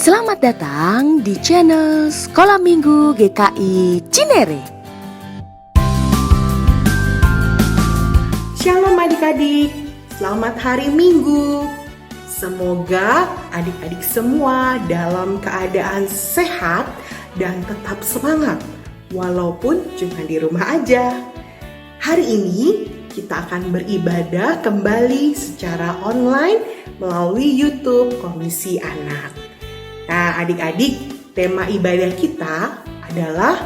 Selamat datang di channel Sekolah Minggu GKI Cinere. Shalom adik-adik, selamat hari Minggu. Semoga adik-adik semua dalam keadaan sehat dan tetap semangat, walaupun cuma di rumah aja. Hari ini kita akan beribadah kembali secara online melalui YouTube Komisi Anak. Nah, adik-adik, tema ibadah kita adalah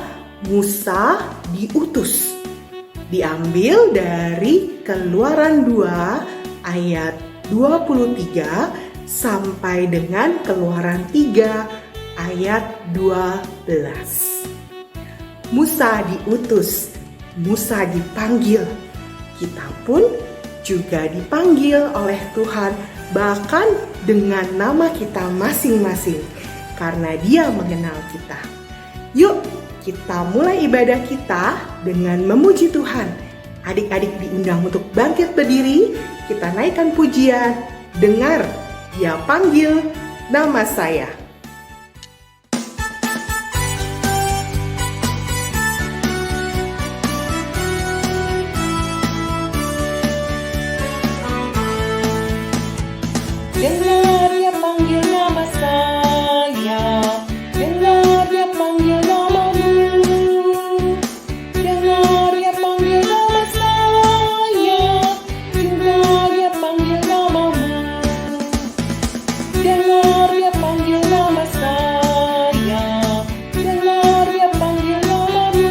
Musa diutus. Diambil dari Keluaran 2 ayat 23 sampai dengan Keluaran 3 ayat 12. Musa diutus, Musa dipanggil. Kita pun juga dipanggil oleh Tuhan, bahkan dengan nama kita masing-masing, karena Dia mengenal kita. Yuk, kita mulai ibadah kita dengan memuji Tuhan. Adik-adik diundang untuk bangkit berdiri, kita naikkan pujian, dengar Dia panggil nama saya. Dengar Dia panggil nama saya, dengar Dia panggil namamu. Dengar Dia panggil nama saya, dengar Dia panggil namamu. Dengar Dia panggil nama saya, dengar Dia panggil namamu.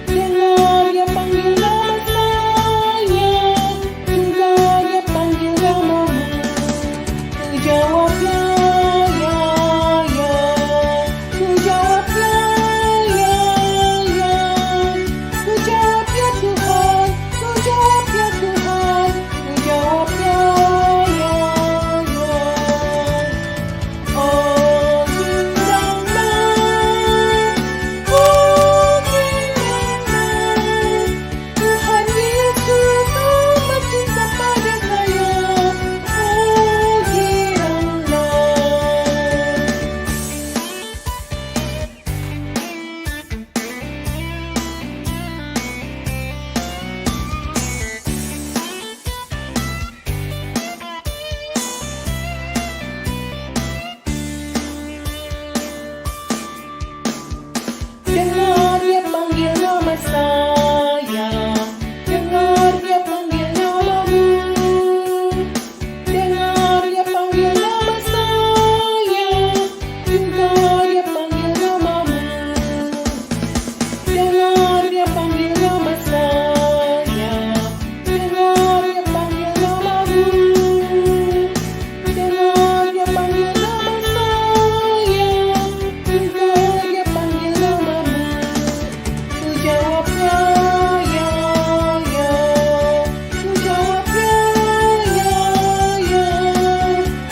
Dengar Dia panggil nama saya, dengar Dia panggil namamu. Ku jawab ya, ya. Ku jawab ya, ya. Ku jawab ya Tuhan, ku jawab ya Tuhan. Ku jawab ya, ya. Oh gimana, oh gimana, Tuhan Yesus amat cinta pada saya. Oh gimana. Dengar Dia panggil nama saya, dengar Dia panggil namamu. Dengar Dia panggil nama saya, dengar Dia panggil namamu. Dengar Dia panggil nama saya, dengar Dia panggil namamu. Dengar Dia panggil nama saya, dengar Dia panggil namamu. Ku jawab ya, ya. Ku jawab ya, ya.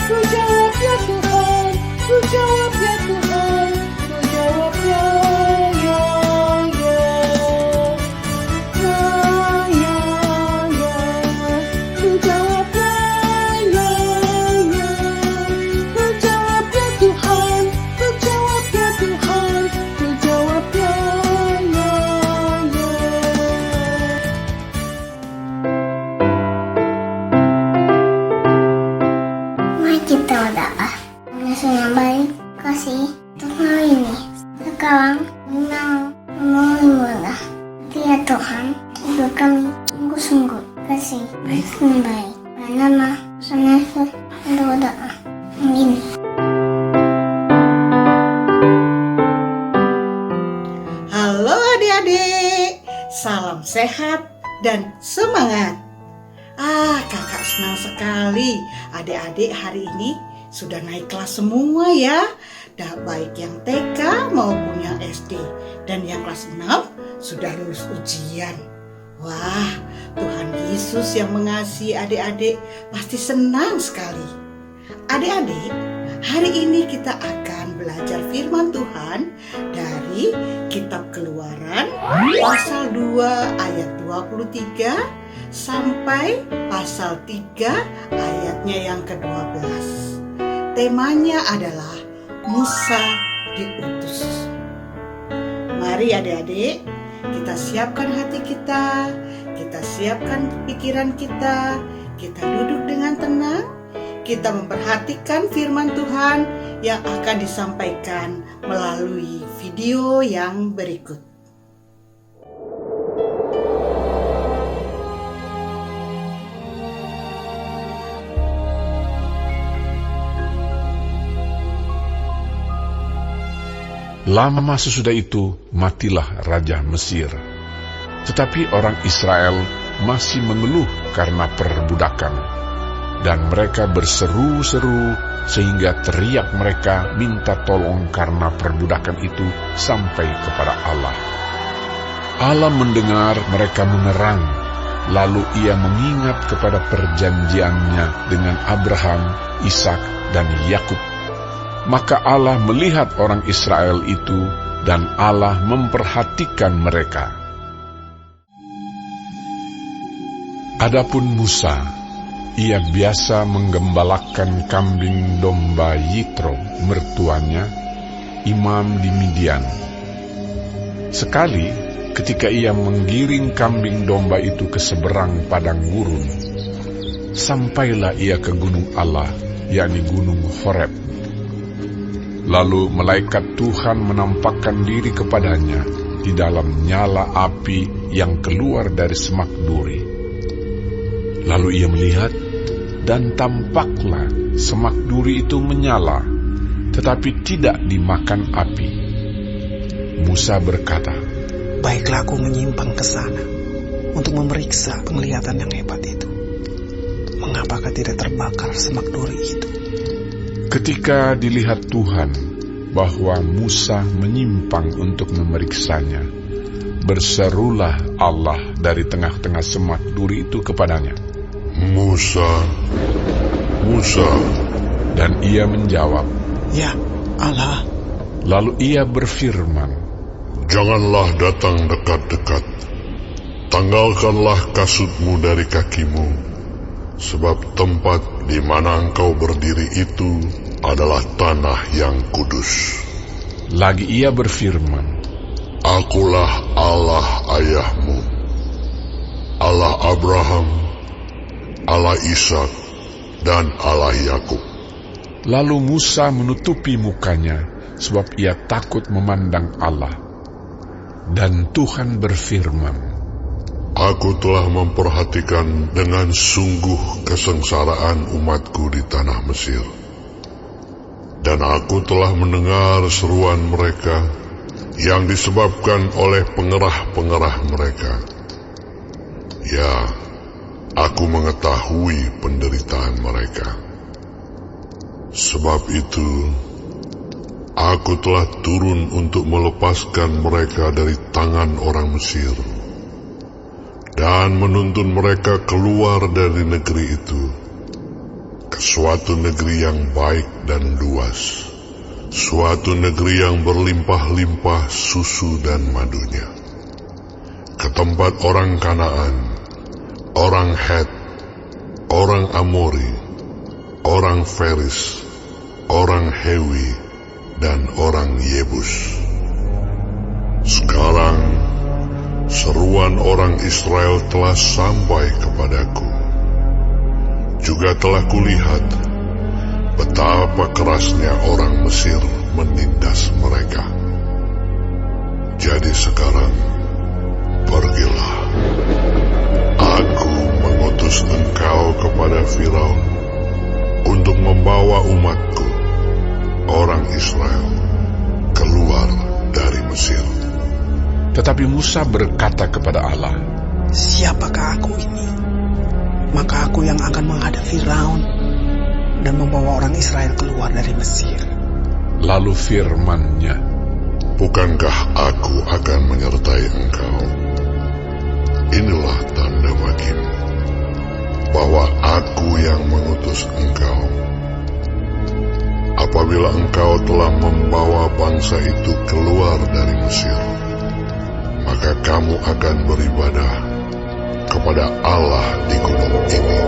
Ku jawab ya Tuhan, ku jawab ya Tuhan. Ku jawab ya, ya. Ya, ya. Ku jawab ya, ya. Ku jawab ya Tuhan, ku jawab ya Tuhan. Ku jawab ya, ya. Mari kita berdoa. Yesus yang baik, kasih untuk hari ini. Sekarang, memohon ya Tuhan, ibu kami sungguh-sungguh kasih yang baik. Dalam nama Yesus, kita berdoa. Amin. Halo adik-adik, salam sehat dan semangat. Kakak senang sekali adik-adik hari ini sudah naik kelas semua ya. Baik yang TK maupun yang SD. Dan yang kelas 6 sudah lulus ujian. Wah, Tuhan Yesus yang mengasihi adik-adik pasti senang sekali. Adik-adik, hari ini kita akan belajar firman Tuhan dari kitab Keluaran pasal 2 ayat 23 sampai pasal 3 ayatnya yang ke-12. temanya adalah Musa diutus. Mari adik-adik, kita siapkan hati kita siapkan pikiran kita duduk dengan tenang, kita memperhatikan firman Tuhan yang akan disampaikan melalui video yang berikut. Lama sesudah itu, matilah Raja Mesir. Tetapi orang Israel masih mengeluh karena perbudakan. Dan mereka berseru-seru sehingga teriak mereka minta tolong karena perbudakan itu sampai kepada Allah. Allah mendengar mereka menerang, lalu ia mengingat kepada perjanjiannya dengan Abraham, Ishak, dan Yakub. Maka Allah melihat orang Israel itu dan Allah memperhatikan mereka. Adapun Musa, ia biasa menggembalakan kambing domba Yitro, mertuanya, imam di Midian. Sekali, ketika ia menggiring kambing domba itu ke seberang padang gurun, sampailah ia ke gunung Allah, yakni gunung Horeb. Lalu malaikat Tuhan menampakkan diri kepadanya di dalam nyala api yang keluar dari semak duri. Lalu ia melihat, dan tampaklah semak duri itu menyala, tetapi tidak dimakan api. Musa berkata, "Baiklah aku menyimpang ke sana untuk memeriksa penglihatan yang hebat itu. Mengapakah tidak terbakar semak duri itu?" Ketika dilihat Tuhan bahwa Musa menyimpang untuk memeriksanya, berserulah Allah dari tengah-tengah semak duri itu kepadanya, "Musa, Musa." Dan ia menjawab, "Ya, Allah." Lalu ia berfirman, "Janganlah datang dekat-dekat. Tanggalkanlah kasutmu dari kakimu, sebab tempat di mana engkau berdiri itu adalah tanah yang kudus." Lagi ia berfirman, "Akulah Allah ayahmu, Allah Abraham, Allah Ishak, dan Allah Yakub." Lalu Musa menutupi mukanya, sebab ia takut memandang Allah. Dan Tuhan berfirman, "Aku telah memperhatikan dengan sungguh kesengsaraan umatku di tanah Mesir. Dan aku telah mendengar seruan mereka yang disebabkan oleh pengerah-pengerah mereka. Ya, aku mengetahui penderitaan mereka. Sebab itu, aku telah turun untuk melepaskan mereka dari tangan orang Mesir dan menuntun mereka keluar dari negeri itu ke suatu negeri yang baik dan luas, suatu negeri yang berlimpah-limpah susu dan madunya, ke tempat orang Kanaan, orang Het, orang Amori, orang Feris, orang Hewi, dan orang Yebus. Sekarang seruan orang Israel telah sampai kepadaku. Juga telah kulihat betapa kerasnya orang Mesir menindas mereka. Jadi sekarang, pergilah. Aku mengutus engkau kepada Firaun untuk membawa umatku, orang Israel, keluar dari Mesir." Tetapi Musa berkata kepada Allah, "Siapakah aku ini? Maka aku yang akan menghadap Firaun dan membawa orang Israel keluar dari Mesir." Lalu firman-Nya, "Bukankah aku akan menyertai engkau? Inilah tanda bagimu bahwa aku yang mengutus engkau. Apabila engkau telah membawa bangsa itu keluar dari Mesir, maka kamu akan beribadah kepada Allah di gunung ini."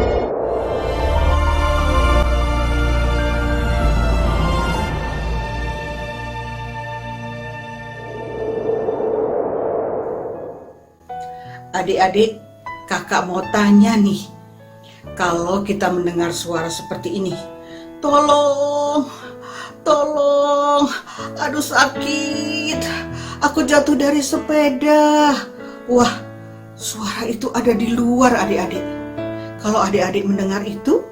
Adik-adik, kakak mau tanya nih, kalau kita mendengar suara seperti ini, tolong, tolong, aduh sakit, aku jatuh dari sepeda. Wah, suara itu ada di luar adik-adik. Kalau adik-adik mendengar itu,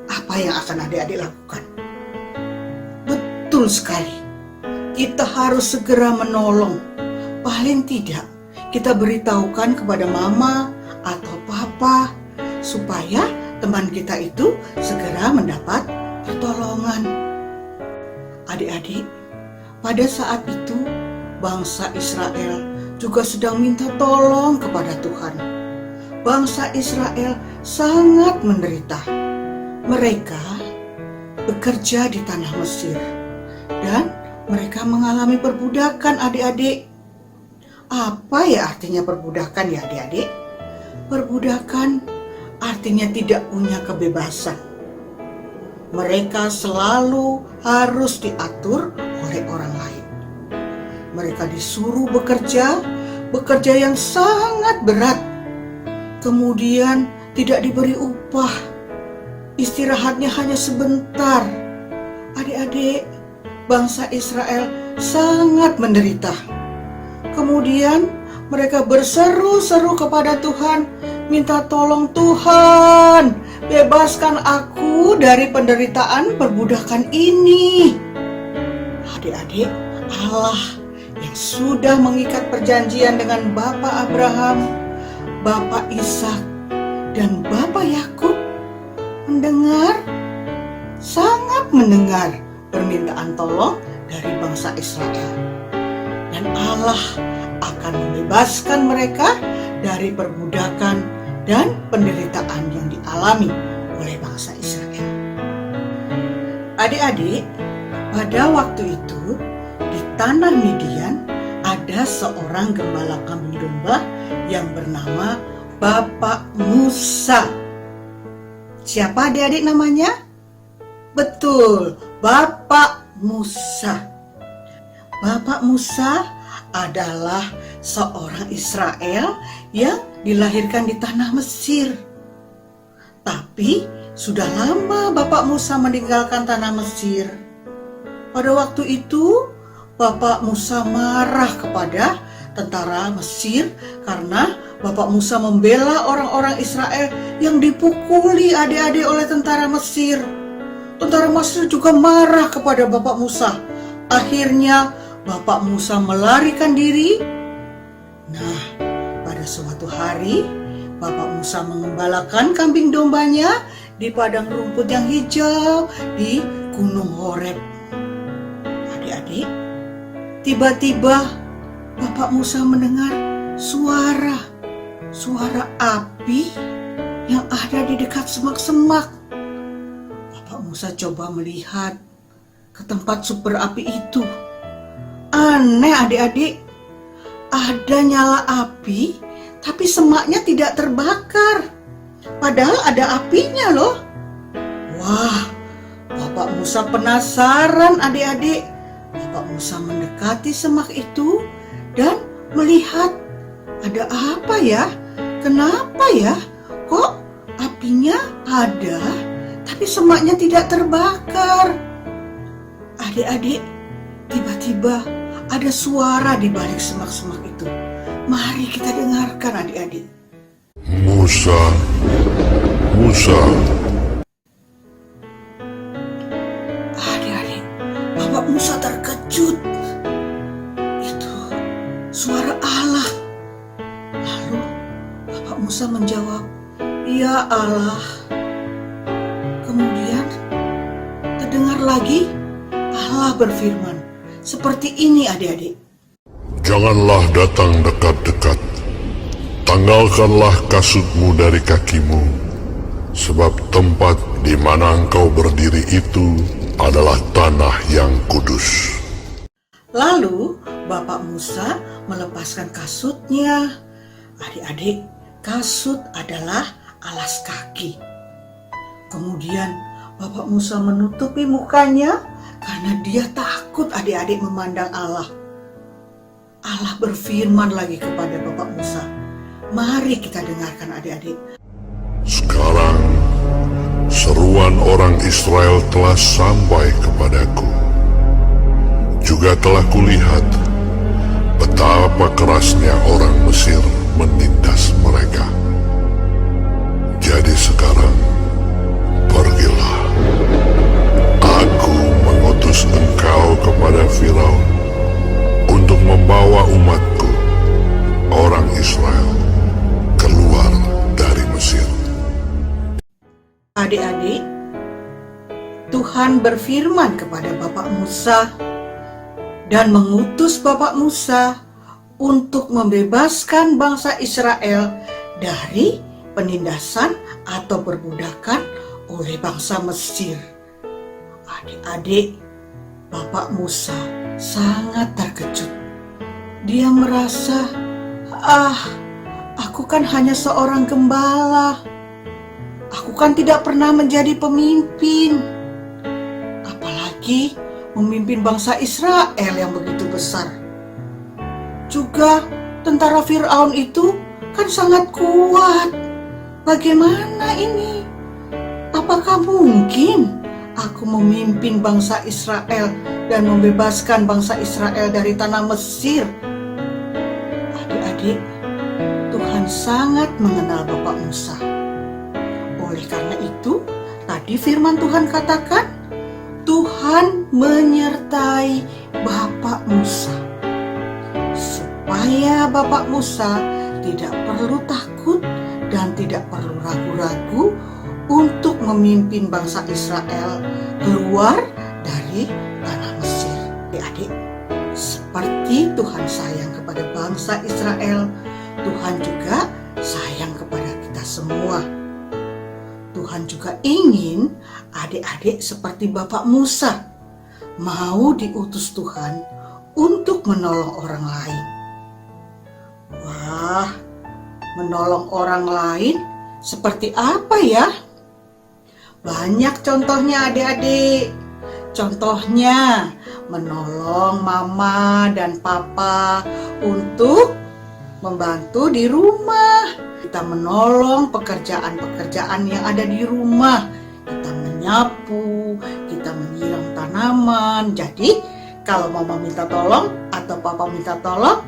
apa yang akan adik-adik lakukan? Betul sekali, kita harus segera menolong. Paling tidak, kita beritahukan kepada mama atau papa supaya teman kita itu segera mendapat pertolongan. Adik-adik, pada saat itu bangsa Israel juga sedang minta tolong kepada Tuhan. Bangsa Israel sangat menderita. Mereka bekerja di tanah Mesir dan mereka mengalami perbudakan adik-adik. Apa ya artinya perbudakan ya adik-adik? Perbudakan artinya tidak punya kebebasan. Mereka selalu harus diatur oleh orang lain. Mereka disuruh bekerja yang sangat berat. Kemudian tidak diberi upah. Istirahatnya hanya sebentar. Adik-adik, bangsa Israel sangat menderita. Kemudian mereka berseru-seru kepada Tuhan, minta tolong Tuhan, bebaskan aku dari penderitaan perbudakan ini. Adik-adik, Allah yang sudah mengikat perjanjian dengan Bapak Abraham, Bapak Ishak, dan Bapak Yakub mendengar, sangat mendengar permintaan tolong dari bangsa Israel. Dan Allah akan membebaskan mereka dari perbudakan dan penderitaan yang dialami oleh bangsa Israel. Adik-adik, pada waktu itu di tanah Midian ada seorang gembala kambing domba yang bernama Bapak Musa. Siapa adik-adik namanya? Betul, Bapak Musa. Bapak Musa adalah seorang Israel yang dilahirkan di tanah Mesir. Tapi sudah lama Bapak Musa meninggalkan tanah Mesir. Pada waktu itu Bapak Musa marah kepada tentara Mesir karena Bapak Musa membela orang-orang Israel yang dipukuli adik-adik oleh tentara Mesir. Tentara Mesir juga marah kepada Bapak Musa. Akhirnya Bapak Musa melarikan diri. Nah, pada suatu hari Bapak Musa mengembalakan kambing dombanya di padang rumput yang hijau di Gunung Horeb. Adik-adik, tiba-tiba Bapak Musa mendengar suara api yang ada di dekat semak-semak. Bapak Musa coba melihat ke tempat sumber api itu. Aneh adik-adik, ada nyala api tapi semaknya tidak terbakar. Padahal ada apinya loh. Wah, Bapak Musa penasaran adik-adik. Bapak Musa mendekati semak itu dan melihat, ada apa ya? Kenapa ya? Kok apinya ada tapi semaknya tidak terbakar? Adik-adik, tiba-tiba ada suara di balik semak-semak itu. Mari kita dengarkan adik-adik. Musa, Musa. Adik-adik, Bapak Musa terkejut. Itu suara Allah. Lalu Bapak Musa menjawab, "Ya Allah." Kemudian terdengar lagi Allah berfirman, seperti ini adik-adik. Janganlah datang dekat-dekat. Tanggalkanlah kasutmu dari kakimu, sebab tempat di mana engkau berdiri itu adalah tanah yang kudus. Lalu Bapak Musa melepaskan kasutnya. Adik-adik, kasut adalah alas kaki. Kemudian Bapak Musa menutupi mukanya karena dia takut adik-adik memandang Allah. Allah berfirman lagi kepada Bapak Musa, Mari kita dengarkan adik-adik. Sekarang seruan orang Israel telah sampai kepadaku. Juga telah kulihat betapa kerasnya orang Mesir menindas mereka. Jadi sekarang pergilah. Aku mengutus engkau kepada Firaun untuk membawa umatku, orang Israel, keluar dari Mesir. Adik-adik, Tuhan berfirman kepada Bapak Musa dan mengutus Bapak Musa untuk membebaskan bangsa Israel dari penindasan atau perbudakan oleh bangsa Mesir. Adik-adik, Bapak Musa sangat terkejut. Dia merasa, aku kan hanya seorang gembala. Aku kan tidak pernah menjadi pemimpin. Apalagi memimpin bangsa Israel yang begitu besar. Juga tentara Firaun itu kan sangat kuat. Bagaimana ini? Apakah mungkin aku memimpin bangsa Israel dan membebaskan bangsa Israel dari tanah Mesir? Adik-adik, Tuhan sangat mengenal Bapak Musa. Oleh karena itu, tadi firman Tuhan katakan, Tuhan menyertai Bapak Musa, supaya Bapak Musa tidak perlu takut dan tidak perlu ragu-ragu untuk memimpin bangsa Israel keluar dari tanah Mesir. Adik-adik, seperti Tuhan sayang kepada bangsa Israel, Tuhan juga sayang kepada kita semua. Tuhan juga ingin adik-adik seperti Bapak Musa mau diutus Tuhan untuk menolong orang lain. Wah, menolong orang lain seperti apa ya? Banyak contohnya adik-adik. Contohnya menolong mama dan papa untuk membantu di rumah. Kita menolong pekerjaan-pekerjaan yang ada di rumah. Kita menyapu, kita menyiram tanaman. Jadi kalau mama minta tolong atau papa minta tolong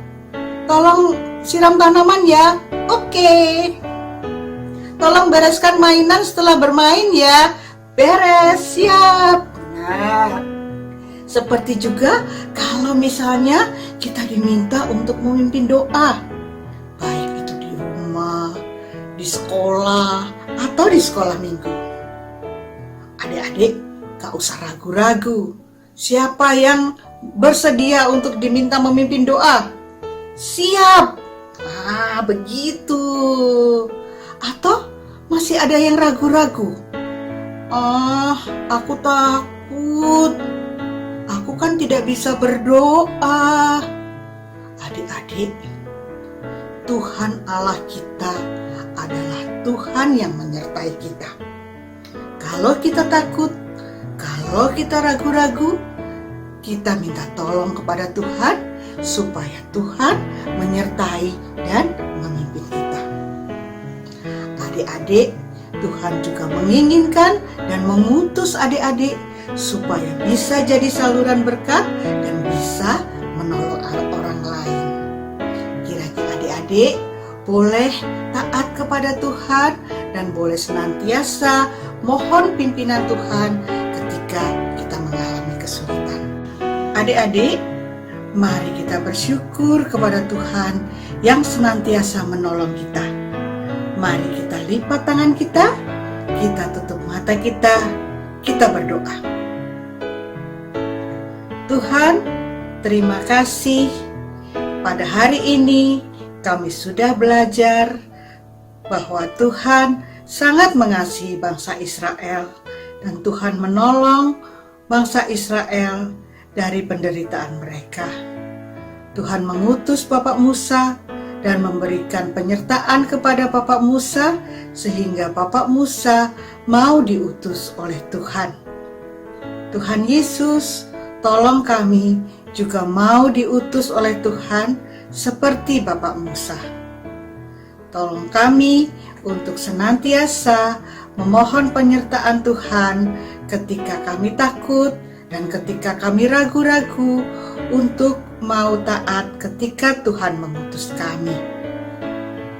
siram tanaman ya. Oke. Tolong bereskan mainan setelah bermain ya. Beres, siap. Nah, seperti juga kalau misalnya kita diminta untuk memimpin doa. Di sekolah atau di sekolah minggu. Adik-adik, gak usah ragu-ragu. Siapa yang bersedia untuk diminta memimpin doa? Siap. Begitu. Atau masih ada yang ragu-ragu? Aku takut. Aku kan tidak bisa berdoa. Adik-adik, Tuhan Allah kita adalah Tuhan yang menyertai kita. Kalau kita takut, kalau kita ragu-ragu, kita minta tolong kepada Tuhan supaya Tuhan menyertai dan memimpin kita. Adik-adik, Tuhan juga menginginkan dan mengutus adik-adik supaya bisa jadi saluran berkat dan bisa menolong orang lain. Kira-kira adik-adik boleh taat kepada Tuhan dan boleh senantiasa mohon pimpinan Tuhan ketika kita mengalami kesulitan. Adik-adik, mari kita bersyukur kepada Tuhan yang senantiasa menolong kita. Mari kita lipat tangan kita tutup mata kita berdoa. Tuhan, terima kasih pada hari ini kami sudah belajar bahwa Tuhan sangat mengasihi bangsa Israel dan Tuhan menolong bangsa Israel dari penderitaan mereka. Tuhan mengutus Bapak Musa dan memberikan penyertaan kepada Bapak Musa sehingga Bapak Musa mau diutus oleh Tuhan. Tuhan Yesus, tolong kami juga mau diutus oleh Tuhan seperti Bapak Musa. Tolong kami untuk senantiasa memohon penyertaan Tuhan ketika kami takut dan ketika kami ragu-ragu untuk mau taat ketika Tuhan mengutus kami.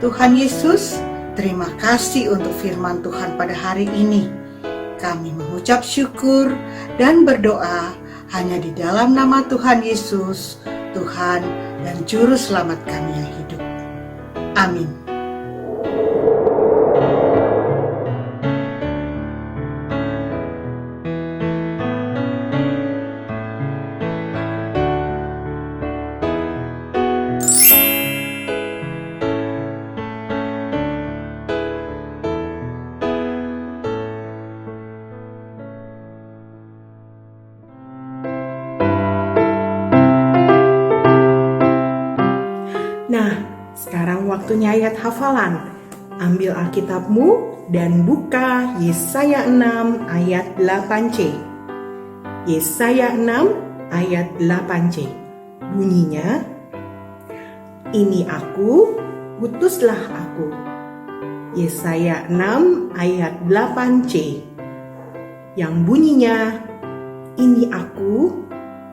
Tuhan Yesus, terima kasih untuk firman Tuhan pada hari ini. Kami mengucap syukur dan berdoa hanya di dalam nama Tuhan Yesus, Tuhan dan Juru Selamat kami yang hidup. Amin. Nah, sekarang waktunya ayat hafalan. Ambil Alkitabmu dan buka Yesaya 6 ayat 8c. Yesaya 6 ayat 8c. Bunyinya, "Ini aku, utuslah aku." Yesaya 6 ayat 8c. Yang bunyinya, "Ini aku,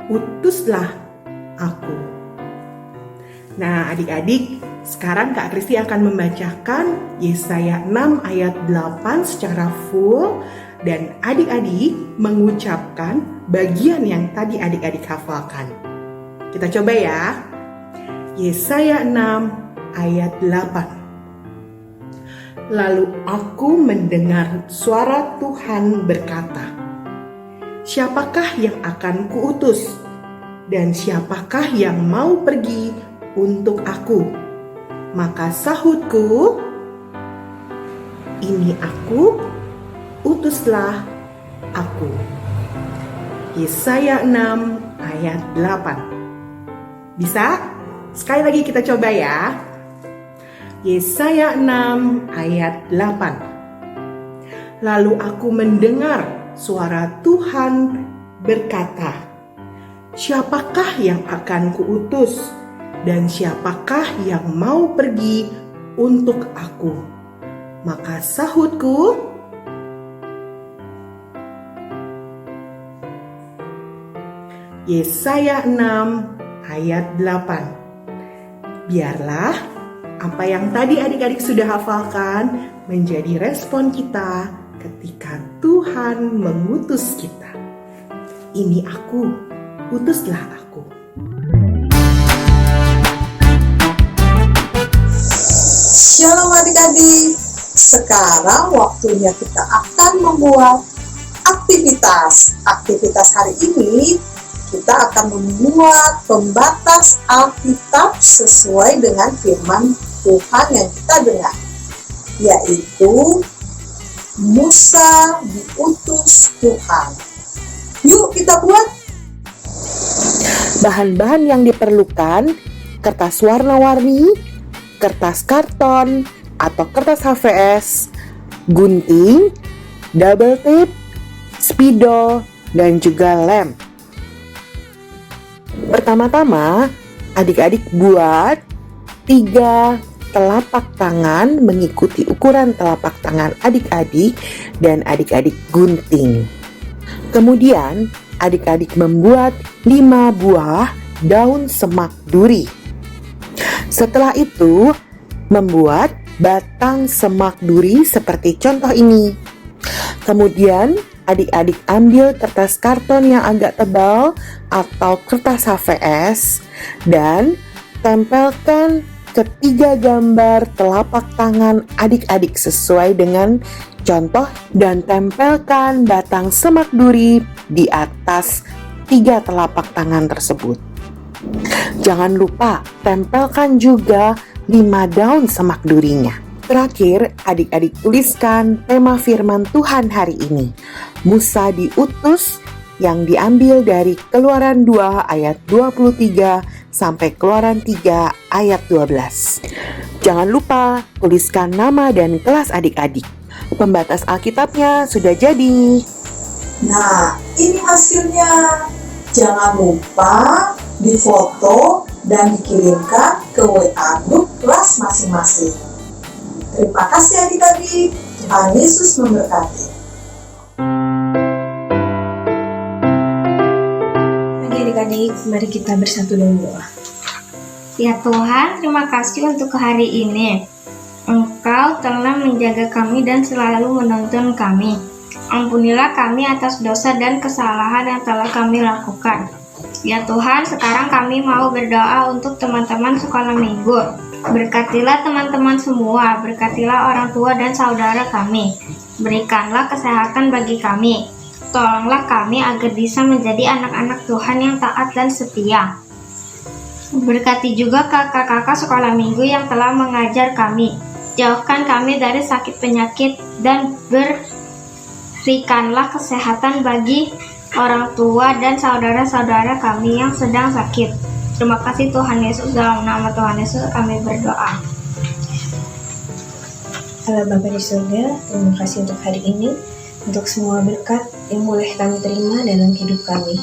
utuslah aku." Nah, adik-adik, sekarang Kak Kristi akan membacakan Yesaya 6 ayat 8 secara full dan adik-adik mengucapkan bagian yang tadi adik-adik hafalkan. Kita coba ya. Yesaya 6 ayat 8. "Lalu aku mendengar suara Tuhan berkata, siapakah yang akan kuutus? Dan siapakah yang mau pergi untuk aku? Maka sahutku, ini aku, utuslah aku." Yesaya 6 ayat 8. Bisa? Sekali lagi kita coba ya. Yesaya 6 ayat 8. "Lalu aku mendengar suara Tuhan berkata, siapakah yang akan kuutus? Dan siapakah yang mau pergi untuk aku? Maka sahutku, Yesaya 6 ayat 8. Biarlah apa yang tadi adik-adik sudah hafalkan menjadi respon kita ketika Tuhan mengutus kita. Ini aku, utuslah aku. Shalom adik-adik, sekarang waktunya kita akan membuat aktivitas. Aktivitas hari ini kita akan membuat pembatas Alkitab sesuai dengan firman Tuhan yang kita dengar, yaitu Musa diutus Tuhan. Yuk kita buat. Bahan-bahan yang diperlukan: kertas warna-warni, kertas karton atau kertas HVS, gunting, double tape, spidol, dan juga lem. Pertama-tama, adik-adik buat 3 telapak tangan mengikuti ukuran telapak tangan adik-adik dan adik-adik gunting. Kemudian, adik-adik membuat 5 buah daun semak duri. Setelah itu, membuat batang semak duri seperti contoh ini. Kemudian, adik-adik ambil kertas karton yang agak tebal atau kertas HVS dan tempelkan ketiga gambar telapak tangan adik-adik sesuai dengan contoh dan tempelkan batang semak duri di atas 3 telapak tangan tersebut. Jangan lupa tempelkan juga 5 daun semak durinya. Terakhir, adik-adik tuliskan tema firman Tuhan hari ini, Musa diutus, yang diambil dari Keluaran 2 ayat 23 sampai Keluaran 3 ayat 12. Jangan lupa tuliskan nama dan kelas adik-adik. Pembatas Alkitabnya sudah jadi. Nah, ini hasilnya. Jangan lupa difoto dan dikirimkan ke WA grup kelas masing-masing. Terima kasih adik-adik. Tuhan Yesus memberkati. Adik-adik, mari kita bersatu dalam doa. Ya Tuhan, terima kasih untuk hari ini. Engkau telah menjaga kami dan selalu menuntun kami. Ampunilah kami atas dosa dan kesalahan yang telah kami lakukan. Ya Tuhan, sekarang kami mau berdoa untuk teman-teman sekolah minggu. Berkatilah teman-teman semua, berkatilah orang tua dan saudara kami. Berikanlah kesehatan bagi kami. Tolonglah kami agar bisa menjadi anak-anak Tuhan yang taat dan setia. Berkati juga kakak-kakak sekolah minggu yang telah mengajar kami. Jauhkan kami dari sakit penyakit dan berikanlah kesehatan bagi orang tua dan saudara-saudara kami yang sedang sakit. Terima kasih Tuhan Yesus, dalam nama Tuhan Yesus kami berdoa. Allah Bapa di surga, terima kasih untuk hari ini, untuk semua berkat yang boleh kami terima dalam hidup kami.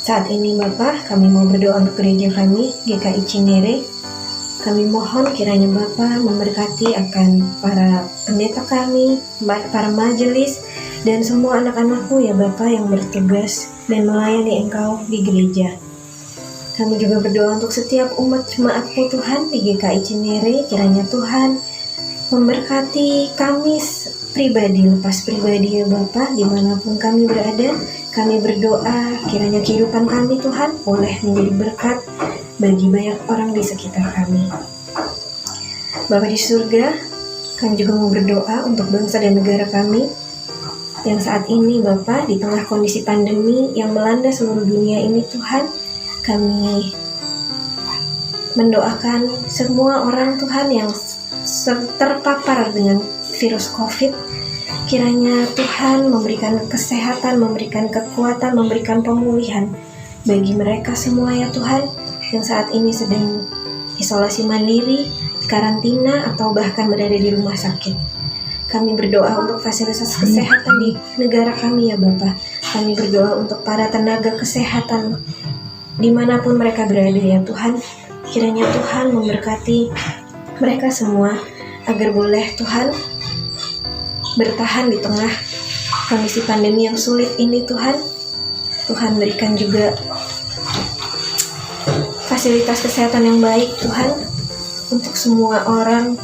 Saat ini Bapa, kami mau berdoa untuk gereja kami, GKI Cinere. Kami mohon kiranya Bapa memberkati akan para pendeta kami, para majelis, dan semua anak-anakmu ya Bapa yang bertugas dan melayani Engkau di gereja. Kami juga berdoa untuk setiap umat jemaat-Mu Tuhan di GKI Cinere, kiranya Tuhan memberkati kami pribadi, lepas pribadi ya Bapa, dimanapun kami berada. Kami berdoa kiranya kehidupan kami Tuhan boleh menjadi berkat bagi banyak orang di sekitar kami. Bapa di surga, kami juga mau berdoa untuk bangsa dan negara kami yang saat ini Bapa di tengah kondisi pandemi yang melanda seluruh dunia ini Tuhan. Kami mendoakan semua orang Tuhan yang terpapar dengan virus COVID. Kiranya Tuhan memberikan kesehatan, memberikan kekuatan, memberikan pemulihan bagi mereka semua ya Tuhan yang saat ini sedang isolasi mandiri, karantina, atau bahkan berada di rumah sakit. Kami berdoa untuk fasilitas kesehatan di negara kami ya Bapa. Kami berdoa untuk para tenaga kesehatan dimanapun mereka berada ya Tuhan. Kiranya Tuhan memberkati mereka semua agar boleh Tuhan bertahan di tengah kondisi pandemi yang sulit ini Tuhan. Tuhan berikan juga fasilitas kesehatan yang baik Tuhan untuk semua orang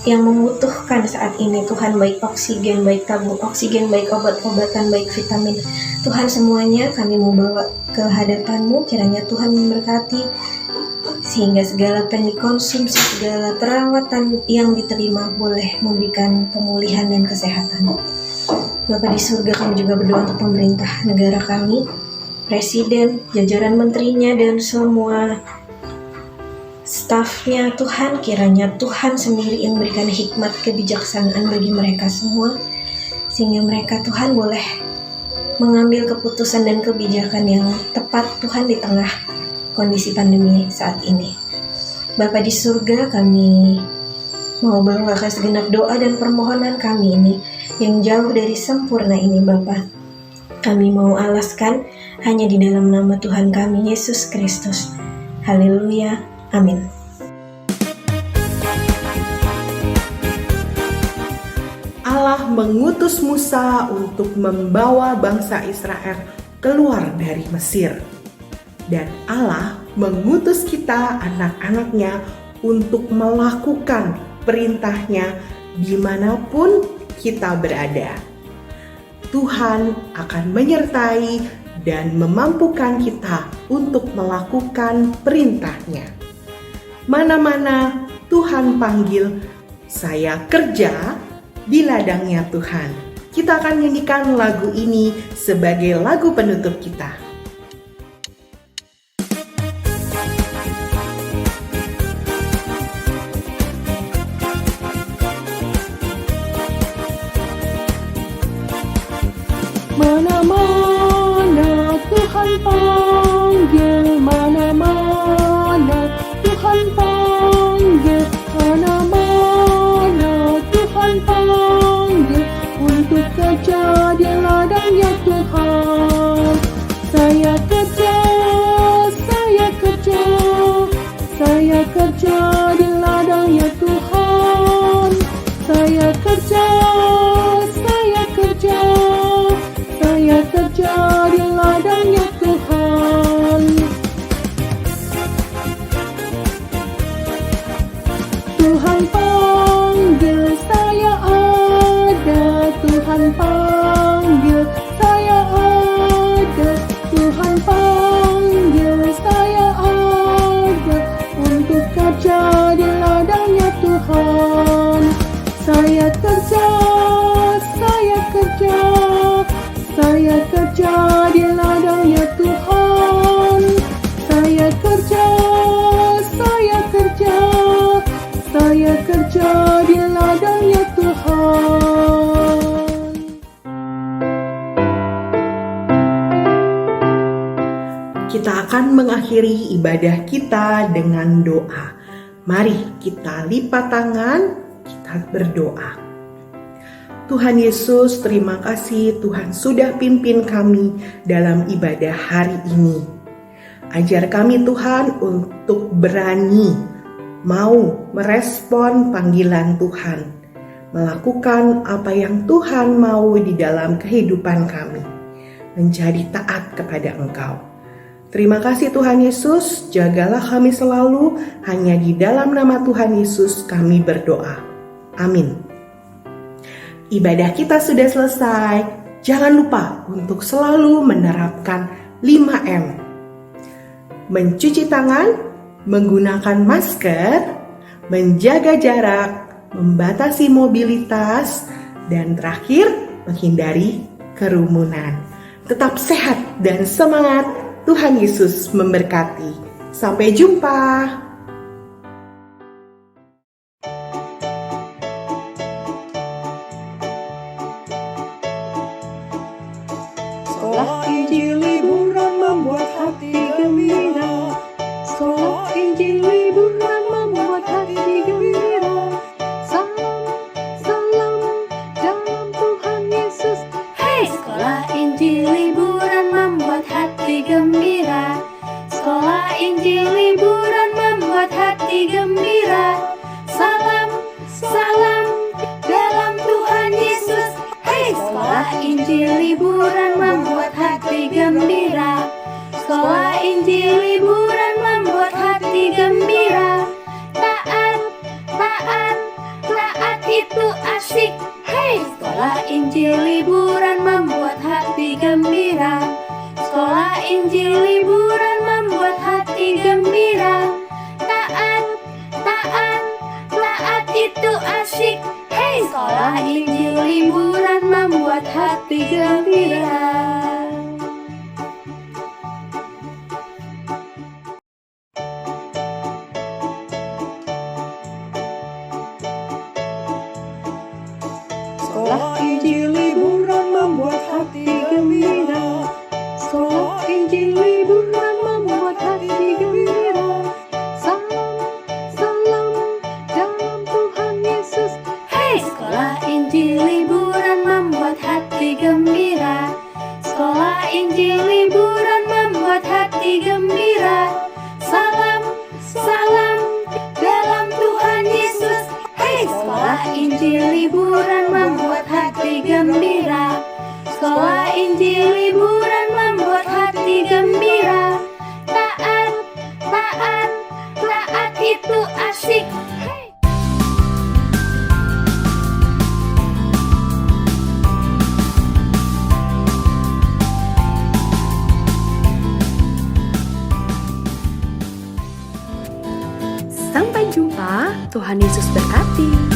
yang membutuhkan saat ini Tuhan, baik oksigen, baik tabung oksigen, baik obat-obatan, baik vitamin. Tuhan semuanya kami mau bawa ke hadapan-Mu, kiranya Tuhan memberkati sehingga segala yang dikonsumsi, segala perawatan yang diterima boleh memberikan pemulihan dan kesehatan. Bapa di surga, kami juga berdoa untuk pemerintah negara kami, presiden, jajaran menterinya, dan semua stafnya Tuhan. Kiranya Tuhan sendiri yang memberikan hikmat kebijaksanaan bagi mereka semua, sehingga mereka Tuhan boleh mengambil keputusan dan kebijakan yang tepat Tuhan di tengah kondisi pandemi saat ini. Bapa di surga, kami mau membawakan segenap doa dan permohonan kami ini yang jauh dari sempurna ini Bapa. Kami mau alaskan hanya di dalam nama Tuhan kami Yesus Kristus. Haleluya. Amin. Allah mengutus Musa untuk membawa bangsa Israel keluar dari Mesir. Dan Allah mengutus kita anak-anaknya untuk melakukan perintahnya dimanapun kita berada. Tuhan akan menyertai dan memampukan kita untuk melakukan perintahnya. Mana-mana Tuhan panggil, saya kerja di ladangnya Tuhan. Kita akan nyanyikan lagu ini sebagai lagu penutup kita. Mana-mana Tuhan panggil, mana-mana Tuhan panggil, mana-mana Tuhan panggil untuk kerja di ladangnya Tuhan. Saya kerja, saya kerja, saya kerja di ladangnya Tuhan. kita akan mengakhiri ibadah kita dengan doa. Mari kita lipat tangan, kita berdoa. Tuhan Yesus, terima kasih Tuhan sudah pimpin kami dalam ibadah hari ini. Ajar kami Tuhan untuk berani mau merespon panggilan Tuhan, melakukan apa yang Tuhan mau di dalam kehidupan kami, menjadi taat kepada Engkau. Terima kasih Tuhan Yesus, jagalah kami selalu, hanya di dalam nama Tuhan Yesus kami berdoa. Amin. Ibadah kita sudah selesai, jangan lupa untuk selalu menerapkan 5M. Mencuci tangan, menggunakan masker, menjaga jarak, membatasi mobilitas, dan terakhir menghindari kerumunan. Tetap sehat dan semangat, Tuhan Yesus memberkati. Sampai jumpa. Sekolah Injil liburan membuat hati gembira. Sekolah Injil liburan membuat hati gembira. Salam, salam dalam Tuhan Yesus. Hey, sekolah Injil liburan membuat hati gembira. Sekolah Injil liburan membuat hati gembira. Salam, salam dalam Tuhan Yesus. Hey, sekolah Injil liburan membuat hati gembira. Sekolah Injil liburan membuat hati gembira. Taat, taat, taat itu asik. Hey, sekolah Injil liburan membuat hati gembira. Sekolah Injil liburan membuat hati gembira. Taat, taat, taat itu asik. Hey, sekolah Injil liburan membuat hati gembira. Sekolah Injil liburan membuat hati gembira. Sekolah Injil liburan membuat hati gembira. Salam, salam dalam Tuhan Yesus. Hey, sekolah Injil liburan membuat hati gembira. Sekolah Injil liburan membuat hati gembira. Salam, salam dalam Tuhan Yesus. Hey, sekolah Injil liburan membuat hati gembira. Sekolah Injil liburan membuat hati gembira. Taat, taat, taat itu asik. Hey. Sampai jumpa, Tuhan Yesus berkati.